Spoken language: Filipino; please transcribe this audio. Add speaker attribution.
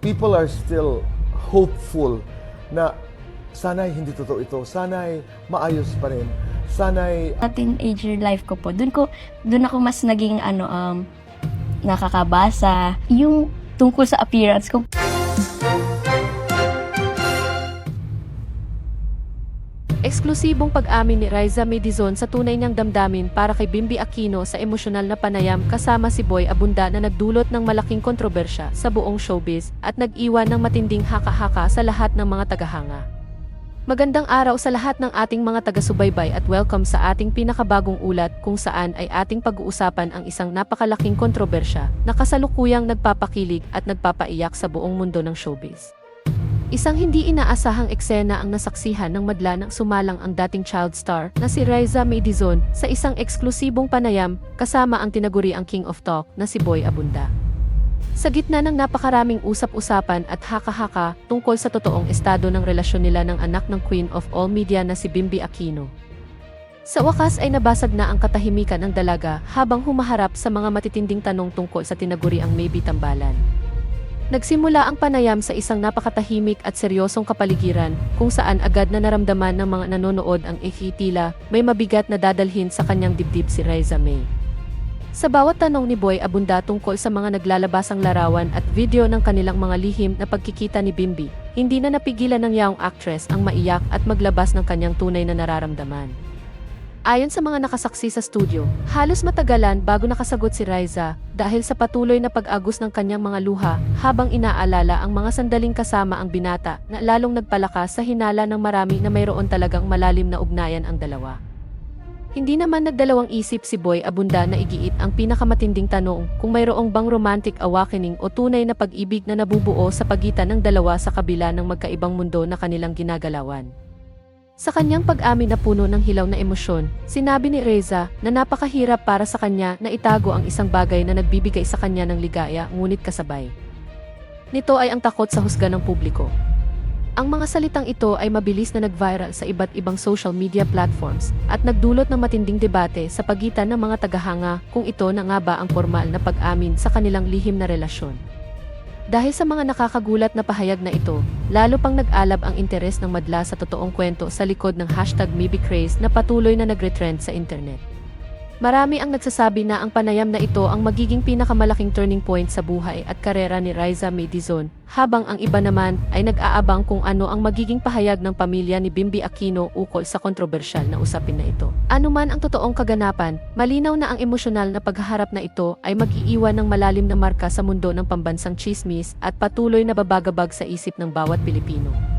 Speaker 1: People are still hopeful na sana'y hindi totoo ito, sana'y maayos pa rin, sana'y
Speaker 2: Sa teenager life ko po, doon ako mas naging nakakabasa. Yung tungkol sa appearance ko.
Speaker 3: Eksklusibong pag-amin ni Riza Medizon sa tunay niyang damdamin para kay Bimby Aquino sa emosyonal na panayam kasama si Boy Abunda na nagdulot ng malaking kontrobersya sa buong showbiz at nag-iwan ng matinding haka-haka sa lahat ng mga tagahanga. Magandang araw sa lahat ng ating mga taga-subaybay at welcome sa ating pinakabagong ulat kung saan ay ating pag-uusapan ang isang napakalaking kontrobersya na kasalukuyang nagpapakilig at nagpapaiyak sa buong mundo ng showbiz. Isang hindi inaasahang eksena ang nasaksihan ng madla ng sumalang ang dating child star na si Riza Medizon sa isang eksklusibong panayam kasama ang tinaguriang King of Talk na si Boy Abunda. Sa gitna ng napakaraming usap-usapan at haka-haka tungkol sa totoong estado ng relasyon nila ng anak ng Queen of All Media na si Bimby Aquino. Sa wakas ay nabasag na ang katahimikan ng dalaga habang humaharap sa mga matitinding tanong tungkol sa tinaguriang maybe tambalan. Nagsimula ang panayam sa isang napakatahimik at seryosong kapaligiran kung saan agad na naramdaman ng mga nanonood ang tila may mabigat na dadalhin sa kanyang dibdib si Riza May. Sa bawat tanong ni Boy Abunda tungkol sa mga naglalabasang larawan at video ng kanilang mga lihim na pagkikita ni Bimby, hindi na napigilan ng yaong actress ang maiyak at maglabas ng kanyang tunay na nararamdaman. Ayon sa mga nakasaksi sa studio, halos matagalan bago nakasagot si Riza dahil sa patuloy na pag-agos ng kanyang mga luha habang inaalala ang mga sandaling kasama ang binata na lalong nagpalakas sa hinala ng marami na mayroon talagang malalim na ugnayan ang dalawa. Hindi naman nagdalawang isip si Boy Abunda na igiit ang pinakamatinding tanong kung mayroong bang romantic awakening o tunay na pag-ibig na nabubuo sa pagitan ng dalawa sa kabila ng magkaibang mundo na kanilang ginagalawan. Sa kanyang pag-amin na puno ng hilaw na emosyon, sinabi ni Riza na napakahirap para sa kanya na itago ang isang bagay na nagbibigay sa kanya ng ligaya ngunit kasabay nito ay ang takot sa husga ng publiko. Ang mga salitang ito ay mabilis na nag-viral sa iba't ibang social media platforms at nagdulot ng matinding debate sa pagitan ng mga tagahanga kung ito na nga ba ang formal na pag-amin sa kanilang lihim na relasyon. Dahil sa mga nakakagulat na pahayag na ito, lalo pang nag-alab ang interes ng madla sa totoong kwento sa likod ng #MaybeCraze na patuloy na nagre-trend sa internet. Marami ang nagsasabi na ang panayam na ito ang magiging pinakamalaking turning point sa buhay at karera ni Riza Medizon, habang ang iba naman ay nag-aabang kung ano ang magiging pahayag ng pamilya ni Bimby Aquino ukol sa kontrobersyal na usapin na ito. Ano man ang totoong kaganapan, malinaw na ang emosyonal na paghaharap na ito ay mag-iiwan ng malalim na marka sa mundo ng pambansang tsismis at patuloy na babagabag sa isip ng bawat Pilipino.